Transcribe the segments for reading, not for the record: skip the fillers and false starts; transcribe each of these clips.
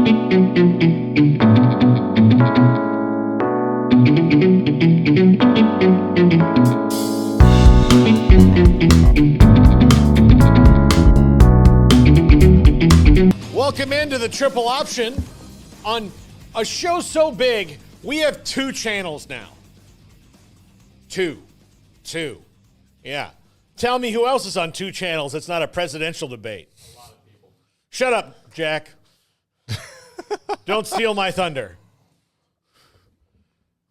Welcome into the triple option on a show so big, we have 2 channels now. Two. Yeah. Tell me who else is on 2 channels. It's not a presidential debate. A lot of people. Shut up, Jack. Don't steal my thunder.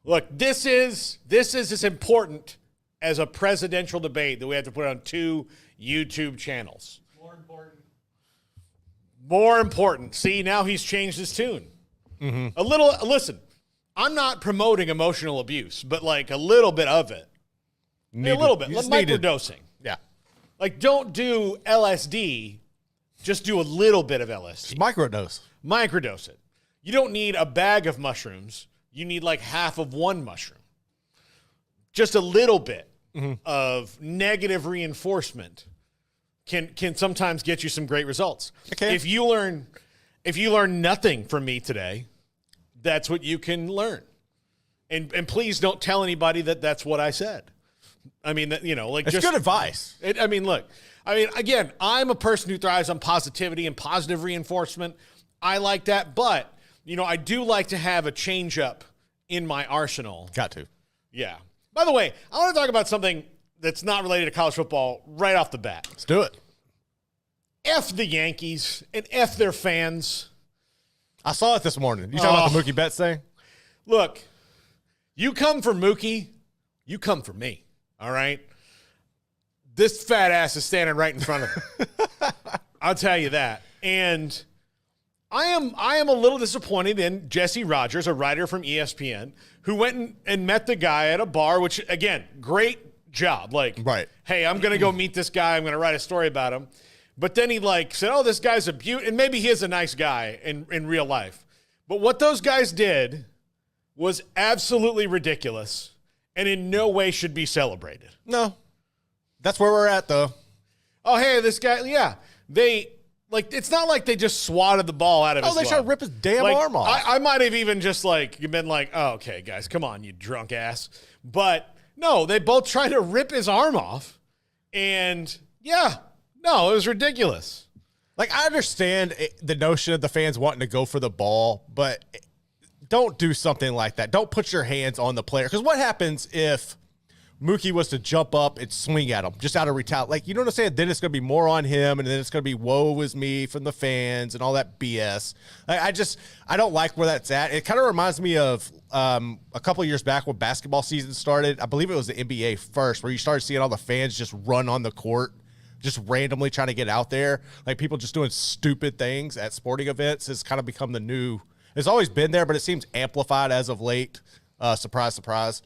Look, this is as important as a presidential debate that we have to put on 2 YouTube channels. More important. See, now he's changed his tune. Mm-hmm. Listen, I'm not promoting emotional abuse, but like a little bit of it. A little bit. Microdosing. Yeah. Like, don't do LSD. Just do a little bit of LSD. Just microdose it. You don't need a bag of mushrooms. You need like half of one mushroom. Just a little bit of negative reinforcement can sometimes get you some great results. Okay. If you learn nothing from me today, that's what you can learn. And please don't tell anybody that that's what I said. I mean, it's just good advice. Again, I'm a person who thrives on positivity and positive reinforcement. I like that, but I do like to have a change up in my arsenal. Got to. Yeah. By the way, I want to talk about something that's not related to college football right off the bat. Let's do it. F the Yankees and F their fans. I saw it this morning. You talking about the Mookie Betts thing? Look, you come for Mookie, you come for me, all right? This fat ass is standing right in front of him. I'll tell you that. And I am a little disappointed in Jesse Rogers, a writer from ESPN, who went and met the guy at a bar, which, again, great job. Like, right. Hey, I'm going to go meet this guy. I'm going to write a story about him. But then he said, oh, this guy's a beaut. And maybe he is a nice guy in real life. But what those guys did was absolutely ridiculous and in no way should be celebrated. No. That's where we're at, though. Oh, hey, this guy, yeah. It's not like they just swatted the ball out of his glove. They tried to rip his damn arm off. I might have even just been like, oh, okay, guys, come on, you drunk ass. But no, they both tried to rip his arm off. And yeah, no, it was ridiculous. I understand the notion of the fans wanting to go for the ball, but don't do something like that. Don't put your hands on the player. Because what happens if Mookie was to jump up and swing at him just out of retaliation? You know what I'm saying? Then it's going to be more on him, and then it's going to be woe is me from the fans and all that BS. I don't like where that's at. It kind of reminds me of a couple of years back when basketball season started. I believe it was the NBA first, where you started seeing all the fans just run on the court, just randomly trying to get out there. People just doing stupid things at sporting events has kind of become the new – it's always been there, but it seems amplified as of late. Surprise, surprise.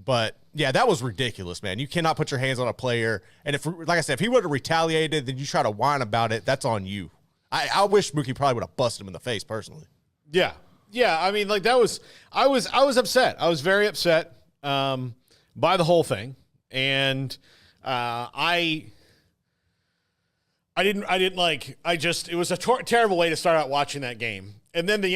But, yeah, that was ridiculous, man. You cannot put your hands on a player. And like I said, if he would have retaliated, then you try to whine about it, that's on you. I wish Mookie probably would have busted him in the face personally. Yeah. Yeah, I mean, that was – I was upset. I was very upset by the whole thing. And it was a terrible way to start out watching that game. And then the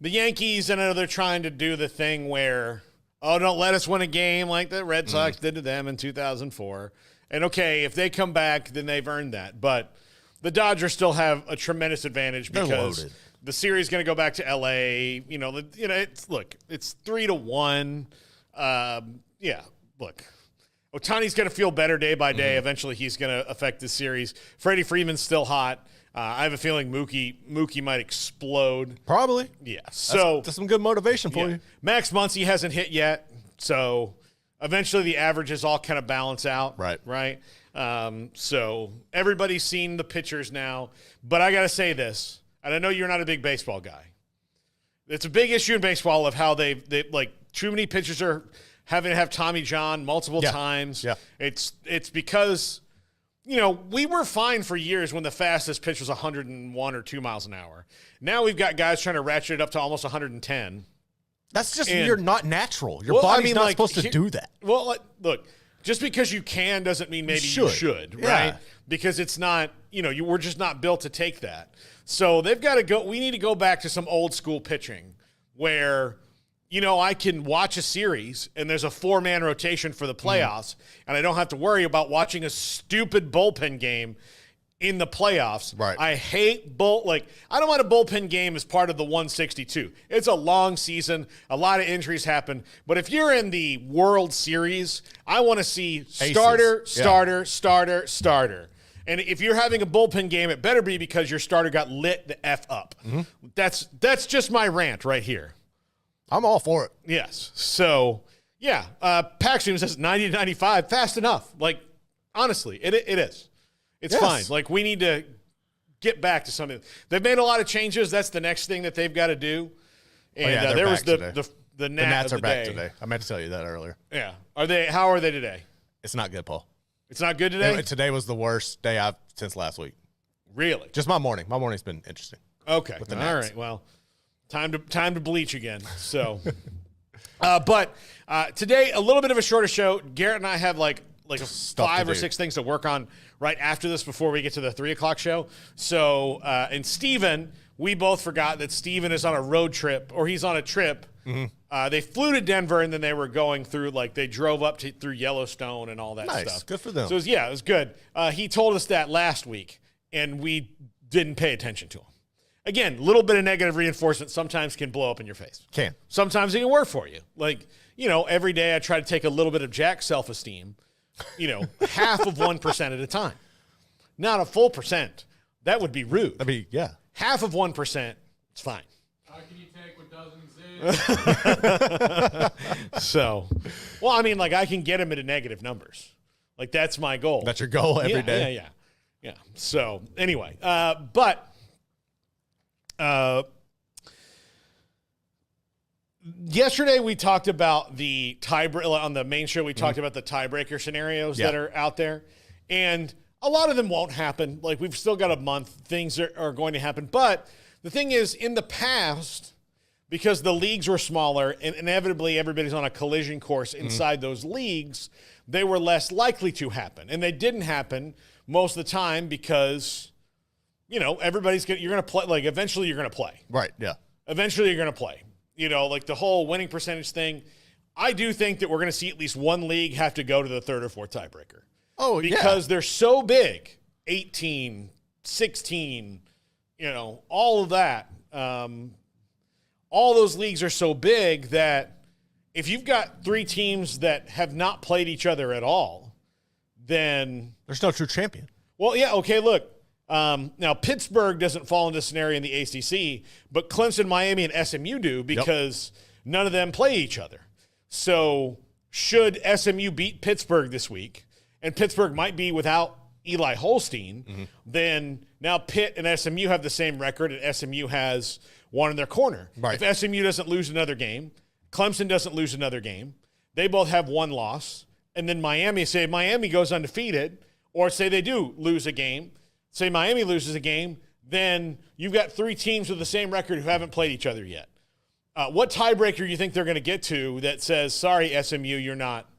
Yankees, and I know they're trying to do the thing where – oh, don't let us win a game like the Red Sox did to them in 2004. And, okay, if they come back, then they've earned that. But the Dodgers still have a tremendous advantage because the series is going to go back to L.A. It's 3-1. Look, Ohtani's going to feel better day by day. Eventually he's going to affect the series. Freddie Freeman's still hot. I have a feeling Mookie might explode. Probably. Yeah. So that's some good motivation for you. Max Muncy hasn't hit yet, so eventually the averages all kind of balance out. Right. So everybody's seen the pitchers now, but I got to say this, and I know you're not a big baseball guy. It's a big issue in baseball of how they too many pitchers are having to have Tommy John multiple times. Yeah. It's because we were fine for years when the fastest pitch was 101 or 2 miles an hour. Now we've got guys trying to ratchet it up to almost 110. That's just you're not natural. Your body's not supposed to do that. Well, look, just because you can doesn't mean maybe you should, right? Yeah. Because it's not, we're just not built to take that. So they've got to go. We need to go back to some old school pitching where, I can watch a series and there's a 4-man rotation for the playoffs, and I don't have to worry about watching a stupid bullpen game in the playoffs. Right. I hate I don't want a bullpen game as part of the 162. It's a long season. A lot of injuries happen. But if you're in the World Series, I want to see starter, starter. And if you're having a bullpen game, it better be because your starter got lit the F up. Mm-hmm. That's just my rant right here. I'm all for it. Yes. So, yeah. Paxton says 90 to 95, fast enough. Like, honestly, it is. It's fine. Like, we need to get back to something. They've made a lot of changes. That's the next thing that they've got to do. And there was the Nats are back today. I meant to tell you that earlier. Yeah. How are they today? It's not good, Paul. It's not good today? Today was the worst day I've since last week. Really? Just my morning. My morning's been interesting. Okay. All right. Well, time to bleach again. So, but today a little bit of a shorter show. Garrett and I have like 5 or 6 things to work on right after this before we get to the 3:00 show. So, and Steven, we both forgot that Steven is on a road trip, or he's on a trip. Mm-hmm. They flew to Denver, and then they were going through, they drove up through Yellowstone and all that stuff. Good for them. So, it was good. He told us that last week, and we didn't pay attention to him. Again, a little bit of negative reinforcement sometimes can blow up in your face. Can. Sometimes it can work for you. Every day I try to take a little bit of Jack's self-esteem, half of 1% at a time. Not a full percent. That would be rude. I mean, yeah. Half of 1%, it's fine. How can you take what doesn't exist? So, I can get him into negative numbers. That's my goal. That's your goal every day. Yeah. So, anyway, yesterday we talked about the on the main show. We talked about the tiebreaker scenarios that are out there, and a lot of them won't happen. We've still got a month. Things are going to happen, but the thing is, in the past, because the leagues were smaller and inevitably everybody's on a collision course inside those leagues, they were less likely to happen, and they didn't happen most of the time because everybody's you're going to play. Eventually, you're going to play. Right. Yeah. Eventually, you're going to play. The whole winning percentage thing. I do think that we're going to see at least one league have to go to the 3rd or 4th tiebreaker. Oh, because they're so big, 18, 16, all of that. All those leagues are so big that if you've got 3 teams that have not played each other at all, then there's no true champion. Well, yeah, okay, look. Now, Pittsburgh doesn't fall into the scenario in the ACC, but Clemson, Miami, and SMU do because none of them play each other. So should SMU beat Pittsburgh this week, and Pittsburgh might be without Eli Holstein, then now Pitt and SMU have the same record, and SMU has one in their corner. Right. If SMU doesn't lose another game, Clemson doesn't lose another game, they both have one loss, and then Miami goes undefeated, or say they do lose a game, say Miami loses a game, then you've got 3 teams with the same record who haven't played each other yet. What tiebreaker do you think they're going to get to that says, sorry, SMU, you're not?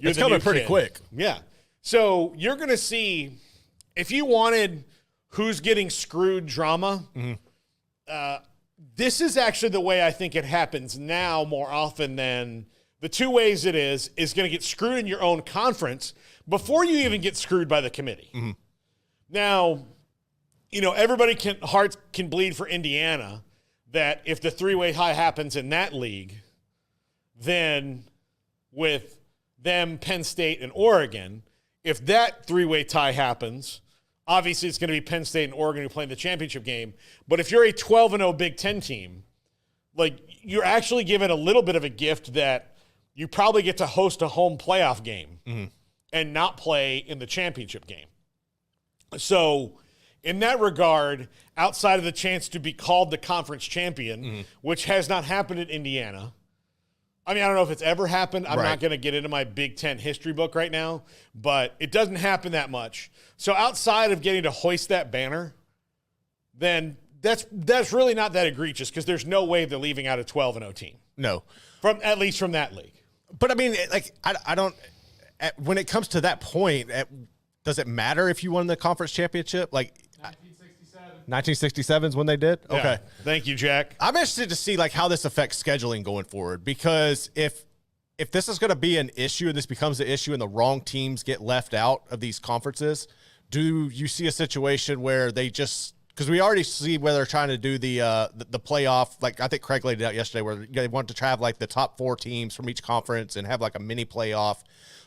It's coming pretty quick. Yeah. So you're going to see, if you wanted who's getting screwed drama, this is actually the way I think it happens now more often than the 2 ways it is going to get screwed in your own conference before you even get screwed by the committee. Mm-hmm. Now, everybody hearts can bleed for Indiana that if the 3-way tie happens in that league, then with them, Penn State, and Oregon, if that 3-way tie happens, obviously it's going to be Penn State and Oregon who play in the championship game. But if you're a 12-0 Big Ten team, you're actually given a little bit of a gift that you probably get to host a home playoff game and not play in the championship game. So in that regard, outside of the chance to be called the conference champion, which has not happened in Indiana, I don't know if it's ever happened. I'm not going to get into my Big Ten history book right now, but it doesn't happen that much. So outside of getting to hoist that banner, then that's really not that egregious because there's no way they're leaving out a 12-0 team. No. At least from that league. But I don't when it comes to that point, does it matter if you won the conference championship? 1967. 1967 is when they did? Yeah. Okay. Thank you, Jack. I'm interested to see like how this affects scheduling going forward, because if this is going to be an issue and this becomes an issue and the wrong teams get left out of these conferences, do you see a situation where they just, because we already see where they're trying to do the playoff, like I think Craig laid it out yesterday, where they want to have like the top 4 teams from each conference and have like a mini playoff.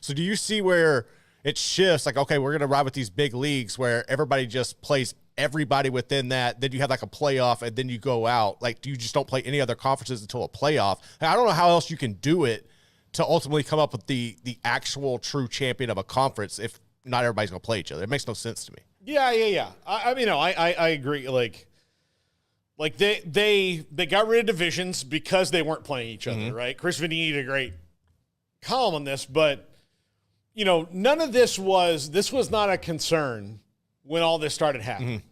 So do you see where it shifts, like, okay, we're going to ride with these big leagues where everybody just plays everybody within that, then you have like a playoff and then you go out? Like, you just don't play any other conferences until a playoff? I don't know how else you can do it to ultimately come up with the actual true champion of a conference if not everybody's going to play each other. It makes no sense to me. Yeah. I mean, I agree. Like they got rid of divisions because they weren't playing each other, right? Chris Vanini did a great column on this, but none of this was not a concern when all this started happening,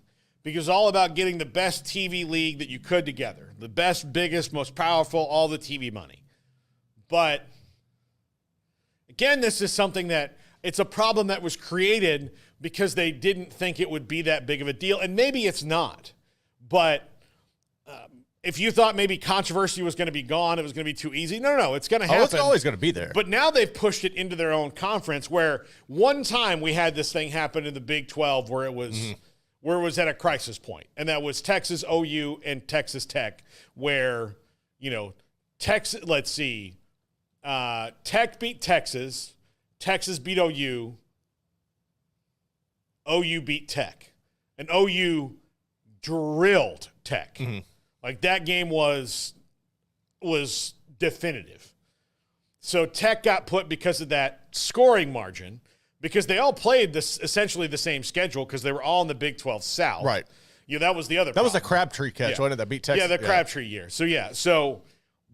because it was all about getting the best TV league that you could together, the best, biggest, most powerful, all the TV money. But again, this is something that it's a problem that was created because they didn't think it would be that big of a deal. And maybe it's not, but if you thought maybe controversy was going to be gone, it was going to be too easy. No, it's going to happen. Oh, it's always going to be there. But now they've pushed it into their own conference, where one time we had this thing happen in the Big 12 where it was at a crisis point, and that was Texas OU and Texas Tech, where Texas. Let's see, Tech beat Texas, Texas beat OU, OU beat Tech, and OU drilled Tech. Like, that game was definitive. So Tech got put because of that scoring margin, because they all played this essentially the same schedule because they were all in the Big 12 South. Right. That was the other That problem. was a Crabtree catch, wasn't it, that beat Texas? Yeah, the Crabtree year. So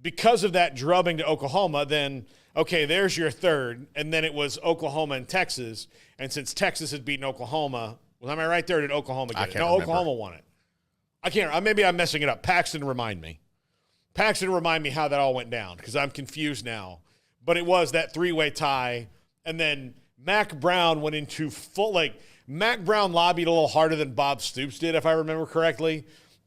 because of that drubbing to Oklahoma, then, okay, there's your third, and then it was Oklahoma and Texas, and since Texas had beaten Oklahoma, am I right there, or did Oklahoma get it? No, remember. Oklahoma won it. I can't. Maybe I'm messing it up. Paxton, remind me how that all went down, because I'm confused now. But it was that 3-way tie, and then Mac Brown went into Mac Brown lobbied a little harder than Bob Stoops did, if I remember correctly.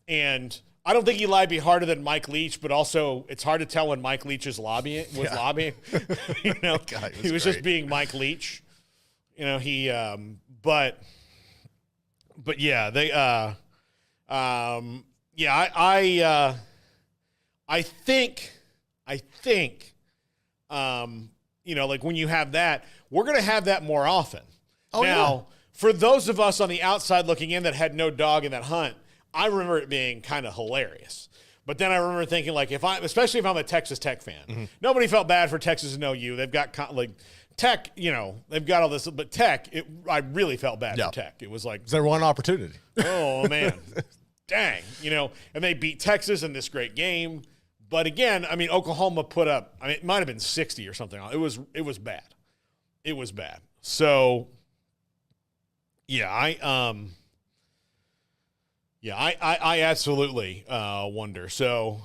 And I don't think he lobbied harder than Mike Leach, but also it's hard to tell when Mike Leach was lobbying. God, he was just being Mike Leach. But yeah, they I think, like when you have that, we're going to have that more often. Now, for those of us on the outside looking in that had no dog in that hunt, I remember it being kind of hilarious. But then I remember thinking, like, especially if I'm a Texas Tech fan, nobody felt bad for Texas and OU. They've got Tech, they've got all this, but Tech, I really felt bad for Tech. It was like, is there one opportunity? Oh man. Dang, and they beat Texas in this great game. But again, I mean, Oklahoma put up, it might have been 60 or something. It was bad. It was bad. So, yeah, I absolutely wonder. So,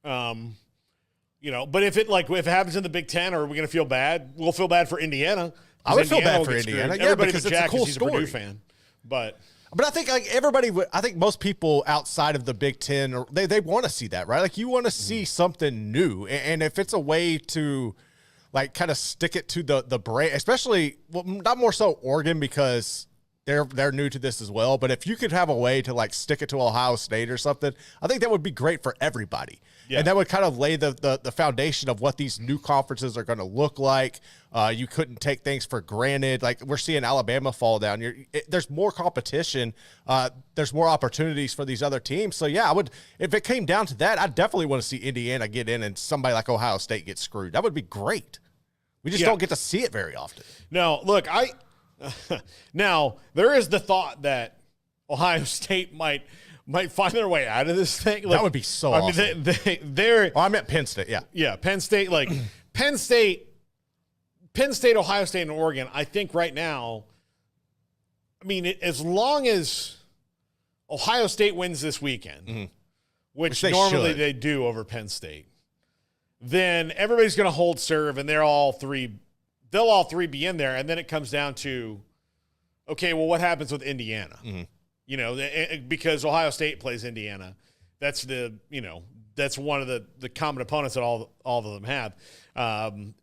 but if it happens in the Big Ten, are we going to feel bad? We'll feel bad for Indiana. I would feel bad for Indiana. Yeah, everybody because but it's Jack, a cool he's story. a Purdue fan. But I think I think most people outside of the Big Ten, they want to see that, right? Like, you want to see something new, and if it's a way to like kind of stick it to the brand, especially, well, not more so Oregon because they're new to this as well. But if you could have a way to like stick it to Ohio State or something, I think that would be great for everybody. Yeah. And that would kind of lay the foundation of what these new conferences are going to look like. You couldn't take things for granted. Like, we're seeing Alabama fall down. There's more competition. There's more opportunities for these other teams. So, yeah, if it came down to that, I definitely want to see Indiana get in and somebody like Ohio State get screwed. That would be great. We just don't get to see it very often. No, look, now, there is the thought that Ohio State might find their way out of this thing. Like, that would be so awesome. They're I meant Penn State, yeah. Yeah, Penn State, Penn State, Ohio State, and Oregon, I think right now, as long as Ohio State wins this weekend, which normally they do over Penn State, then everybody's going to hold serve, and they'll all three be in there, and then it comes down to, okay, well, what happens with Indiana? because Ohio State plays Indiana. That's that's one of the common opponents that all of them have.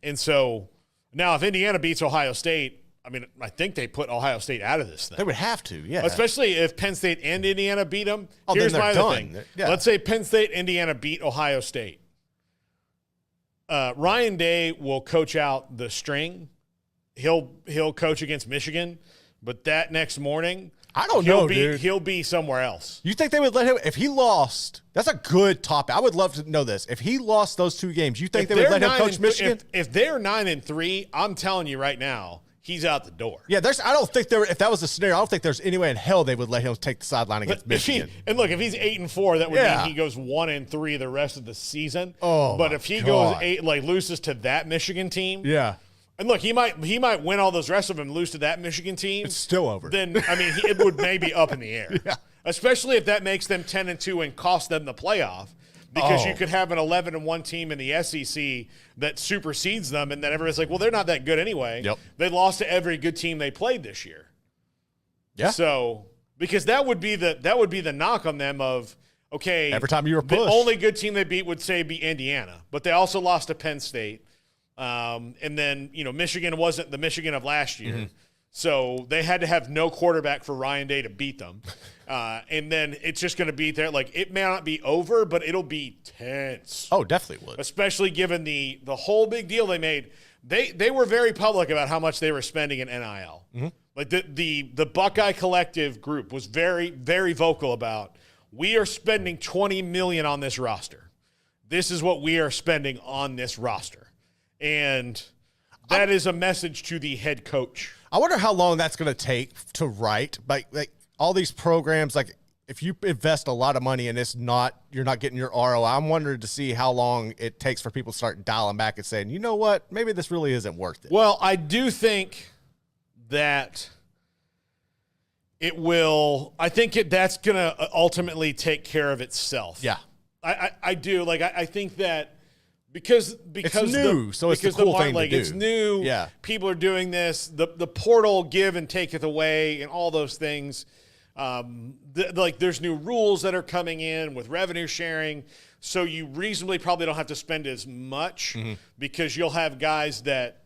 And so now if Indiana beats Ohio State, I mean, I think they put Ohio State out of this thing. They would have to, yeah. Especially if Penn State and Indiana beat them. Oh, Here's then my they're other done. thing. Yeah. Let's say Penn State, Indiana beat Ohio State. Ryan Day will coach out the string. He'll coach against Michigan, but that next morning, I don't know, dude. He'll be somewhere else. You think they would let him if he lost? That's a good topic. I would love to know this. If he lost those 2 games, you think they would let him coach Michigan? If they're 9-3, I'm telling you right now, he's out the door. Yeah, I don't think if that was the scenario, I don't think there's any way in hell they would let him take the sideline against Michigan. And look, if he's 8-4, that would mean he goes 1-3 the rest of the season. Oh, but if he goes 8, loses to that Michigan team, yeah. And look, he might win all those rest of them, lose to that Michigan team. It's still over. Then I mean, it would maybe up in the air. Yeah. Especially if that makes them 10-2 and cost them the playoff, because you could have an 11-1 team in the SEC that supersedes them, and then everybody's like, well, they're not that good anyway. Yep. They lost to every good team they played this year. Yeah. So because that would be the knock on them of, okay, every time you were pushed, the only good team they beat would say be Indiana, but they also lost to Penn State. And then, Michigan wasn't the Michigan of last year. Mm-hmm. So they had to have no quarterback for Ryan Day to beat them. And then it's just going to be there. Like, it may not be over, but it'll be tense. Oh, definitely would. Especially given the whole big deal they made. They were very public about how much they were spending in NIL. Mm-hmm. Like the Buckeye Collective group was very, very vocal about, we are spending $20 million on this roster. This is what we are spending on this roster. And that is a message to the head coach. I wonder how long that's going to take to write. Like all these programs, like if you invest a lot of money and you're not getting your ROI, I'm wondering to see how long it takes for people to start dialing back and saying, you know what, maybe this really isn't worth it. Well, I do think that it will. I think that's going to ultimately take care of itself. Yeah. I do. Like, I think that because it's new, so it's the cool thing to do. It's new. Yeah. People are doing this. The portal give and taketh away and all those things. There's new rules that are coming in with revenue sharing, so you reasonably probably don't have to spend as much because you'll have guys that,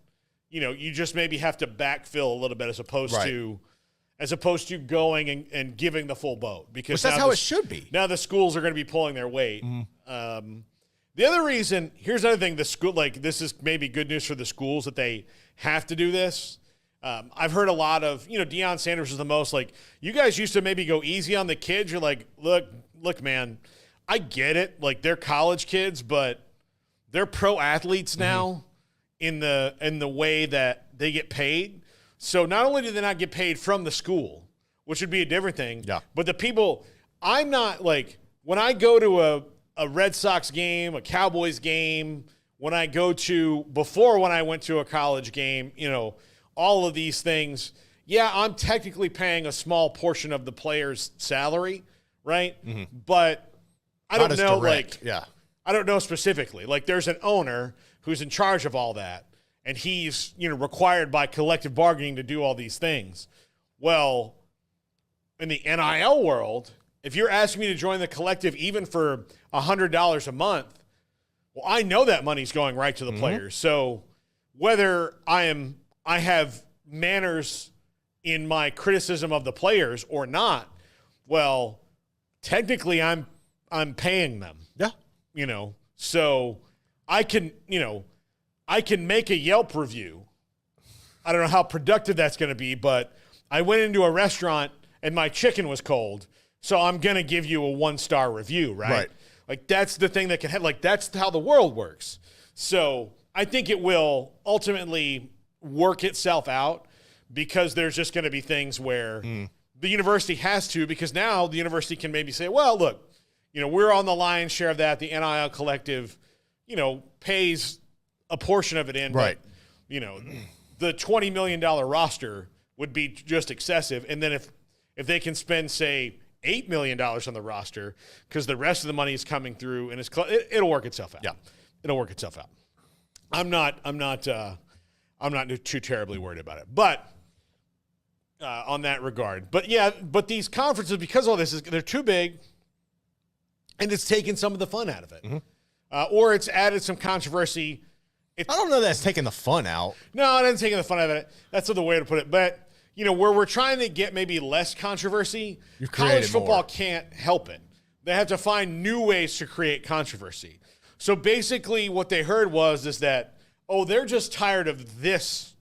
you just maybe have to backfill a little bit as opposed to going and giving the full boat, because that's how it should be. Now the schools are going to be pulling their weight. The other reason, here's another thing, the school, this is maybe good news for the schools that they have to do this. I've heard a lot of, Deion Sanders is the most you guys used to maybe go easy on the kids. You're like, look, man, I get it. Like, they're college kids, but they're pro athletes now in the way that they get paid. So not only do they not get paid from the school, which would be a different thing, but the people, I'm not when I go to a Red Sox game, a Cowboys game, when I went to a college game, all of these things, I'm technically paying a small portion of the player's salary, right? Mm-hmm. But I don't know, I don't know specifically. There's an owner who's in charge of all that, and he's, required by collective bargaining to do all these things. Well, in the NIL world, if you're asking me to join the collective even for $100 a month, well, I know that money's going right to the players. So whether I have manners in my criticism of the players or not, well, technically I'm paying them. Yeah. So I can make a Yelp review. I don't know how productive that's going to be, but I went into a restaurant and my chicken was cold. So I'm going to give you a 1-star review, right? That's the thing that can have, that's how the world works. So I think it will ultimately work itself out, because there's just going to be things where the university has to, because now the university can maybe say, well, look, we're on the lion's share of that. The NIL collective, pays a portion of it in. Right. But, the $20 million roster would be just excessive. And then if they can spend, say, $8 million on the roster, because the rest of the money is coming through, and it'll work itself out. Yeah, it'll work itself out. I'm not too terribly worried about it. But on that regard. But yeah, but these conferences, because all this they're too big, and it's taken some of the fun out of it, or it's added some controversy. I don't know that's taking the fun out. No, it isn't taking the fun out of it. That's the way to put it. But where we're trying to get maybe less controversy, college football can't help it. They have to find new ways to create controversy. So basically, what they heard is that they're just tired of this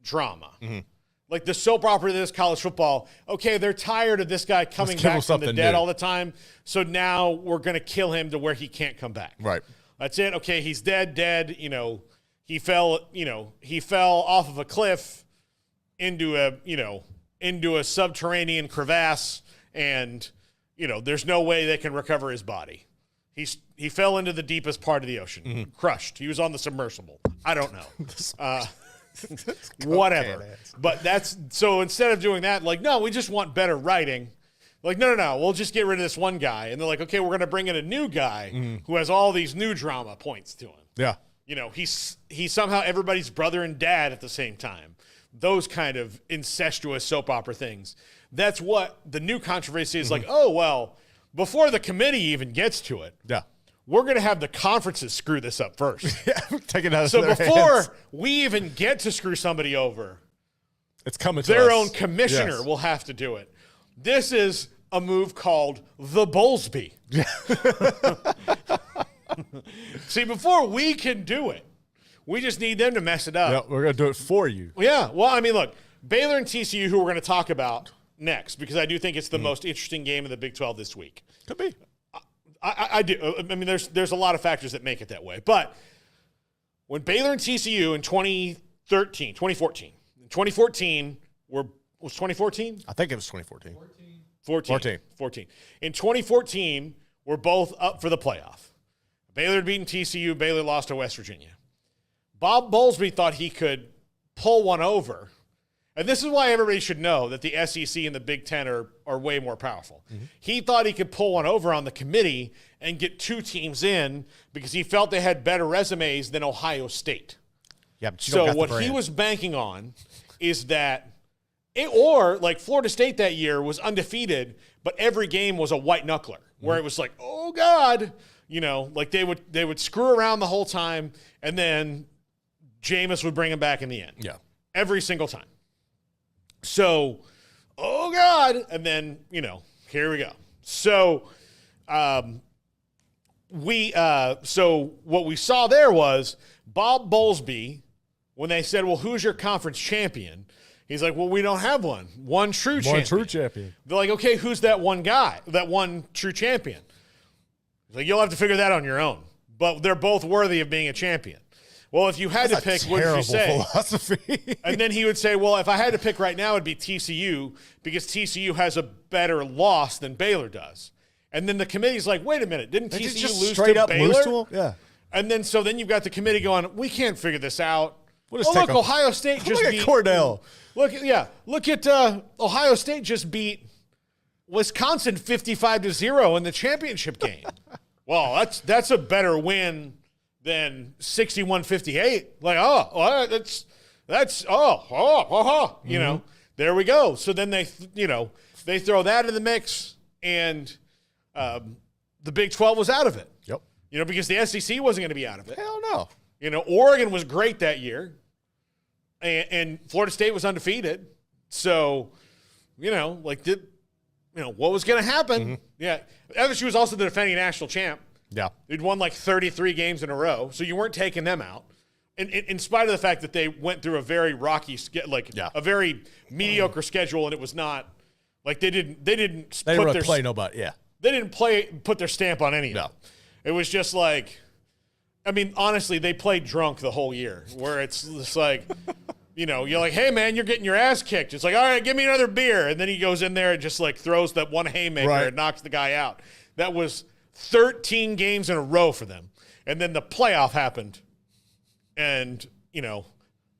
drama. Like the soap opera that is college football. Okay, they're tired of this guy coming back from the dead all the time. So now we're going to kill him to where he can't come back. Right. That's it. Okay, he's dead. He fell off of a cliff into a subterranean crevasse, and there's no way they can recover his body. He fell into the deepest part of the ocean, crushed. He was on the submersible. I don't know. Whatever. But so instead of doing that, no, we just want better writing. No, we'll just get rid of this one guy. And they're like, okay, we're going to bring in a new guy who has all these new drama points to him. Yeah. He's somehow everybody's brother and dad at the same time. Those kind of incestuous soap opera things. That's what the new controversy is before the committee even gets to it. Yeah. We're going to have the conferences screw this up first. Yeah, take it out of so their before hands. we even get to screw somebody over, it's coming to their us. own commissioner will have to do it. This is a move called the Bowlsby. See, before we can do it, we just need them to mess it up. Yeah, we're going to do it for you. Yeah. Well, I mean, look, Baylor and TCU, who we're going to talk about next, because I do think it's the most interesting game in the Big 12 this week. Could be. I do. I mean, there's a lot of factors that make it that way. But when Baylor and TCU in 2014, was 2014? I think it was 2014. 14. In 2014, we're both up for the playoff. Baylor had beaten TCU. Baylor lost to West Virginia. Bob Bowlsby thought he could pull one over. And this is why everybody should know that the SEC and the Big Ten are way more powerful. He thought he could pull one over on the committee and get two teams in because he felt they had better resumes than Ohio State. Yeah, but you don't got what the he was banking on is that Florida State that year was undefeated, but every game was a white knuckler where it was like, oh God, they would screw around the whole time, and then Jameis would bring him back in the end. Yeah. Every single time. So, oh God, and then, here we go. So, so what we saw there was Bob Bowlsby, when they said, well, who's your conference champion? He's like, well, we don't have one. One true champion. They're like, okay, who's that one guy, that one true champion? He's like, you'll have to figure that on your own. But they're both worthy of being a champion. Well, if you had to pick, what would you say? Philosophy. And then he would say, well, if I had to pick right now, it'd be TCU because TCU has a better loss than Baylor does. And then the committee's like, wait a minute, didn't TCU just lose straight to up Baylor? lose to them? Yeah. And then you've got the committee going, we can't figure this out. Look, Ohio State just beat Cornell. Look at Ohio State just beat Wisconsin 55-0 in the championship game. Well, that's a better win than 61-58. There we go. So then they throw that in the mix, and the Big 12 was out of it. Yep. Because the SEC wasn't going to be out of it. Hell no. Oregon was great that year, and Florida State was undefeated. So, what was going to happen? Yeah. LSU was also the defending national champ. Yeah. They'd won 33 games in a row, so you weren't taking them out. In spite of the fact that they went through a very rocky, a very mediocre schedule, and it was not they didn't play nobody. Yeah. They didn't put their stamp on any of them. It was just honestly, they played drunk the whole year, where it's just you're like, hey man, you're getting your ass kicked. It's like, all right, give me another beer, and then he goes in there and just throws that one haymaker and knocks the guy out. That was 13 games in a row for them. And then the playoff happened. And,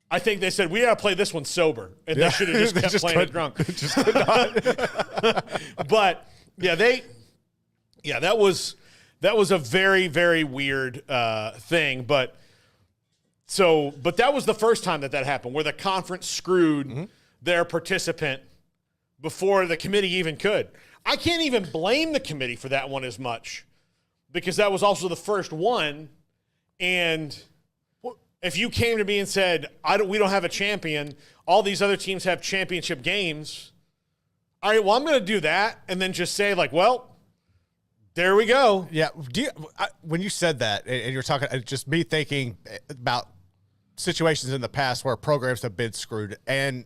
I think they said, we got to play this one sober. And they should have just kept playing it drunk. Just could not. But, that was a very, very weird thing. But that was the first time that happened, where the conference screwed their participant before the committee even could. I can't even blame the committee for that one as much because that was also the first one. And if you came to me and said, we don't have a champion, all these other teams have championship games, all right, well, I'm going to do that and then just say, like, well, there we go. Yeah. When you said that, and you're talking, just me thinking about situations in the past where programs have been screwed. And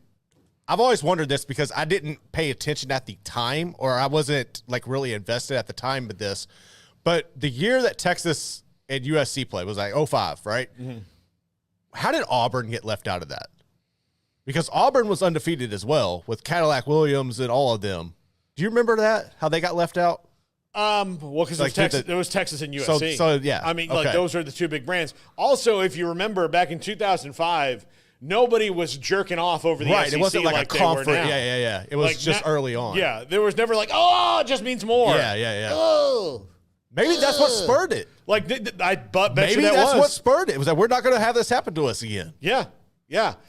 I've always wondered this because I didn't pay attention at the time, or I wasn't like really invested at the time with this. But the year that Texas and USC played was like 05, right? Mm-hmm. How did Auburn get left out of that? Because Auburn was undefeated as well with Cadillac Williams and all of them. Do you remember that? How they got left out? Well, because Like, there was Texas and USC. So yeah. I mean, Okay. like, those are the two big brands. Also, if you remember, back in 2005, nobody was jerking off over the Right. SEC It wasn't like a they were conference. now. Yeah. It was Like, just early on. Yeah. There was never like, oh, it just means more. Yeah. Oh. Maybe that's what spurred it. Like, I bet Maybe you that that's was. what spurred it. It was like, we're not going to have this happen to us again. Yeah.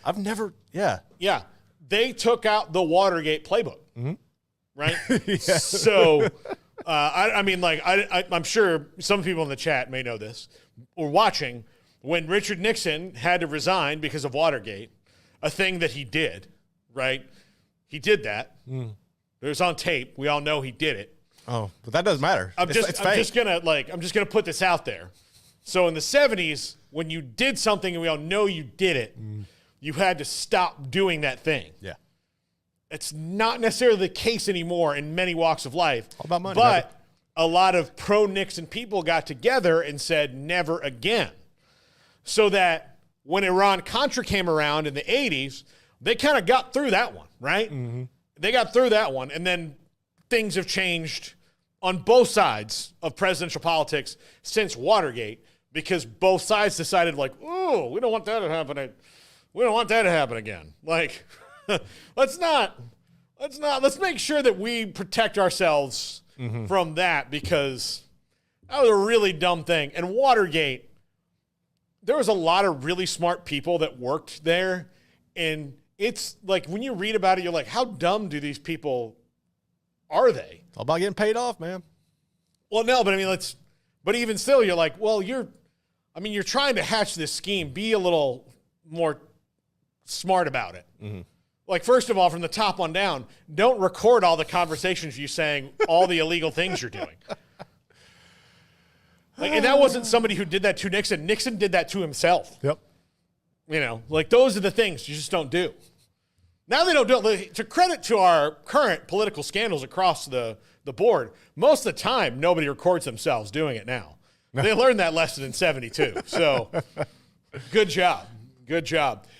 I've never, yeah. They took out the Watergate playbook, right? Yeah. So, I mean, like, I'm sure some people in the chat may know this or watching. When Richard Nixon had to resign because of Watergate, a thing that he did, right? He did that. It was on tape. We all know he did it. Oh, but that doesn't matter. I'm just gonna put this out there. So in the 70s, when you did something and we all know you did it, you had to stop doing that thing. Yeah. It's not necessarily the case anymore in many walks of life. All about money, but brother. a lot of pro-Nixon people got together and said never again. So that when Iran-Contra came around in the 80s, they kind of got through that one, right? Mm-hmm. They got through that one, and then things have changed on both sides of presidential politics since Watergate because both sides decided, like, oh, we don't want that to happen. We don't want that to happen again. Like, let's make sure that we protect ourselves from that because that was a really dumb thing. And Watergate, there was a lot of really smart people that worked there. And it's like, when you read about it, you're like, how dumb do these people are they? All about getting paid off, man. Well, no, but I mean, but even still, you're like, well, you're trying to hatch this scheme. Be a little more smart about it. Mm-hmm. Like, first of all, from the top on down, don't record all the conversations you saying all the illegal things you're doing. Like, and that wasn't somebody who did that to Nixon. Nixon did that to himself. Yep. You know, like, those are the things you just don't do. Now they don't do it. To credit to our current political scandals across the board, most of the time, nobody records themselves doing it now. They learned that lesson in 72. So, good job.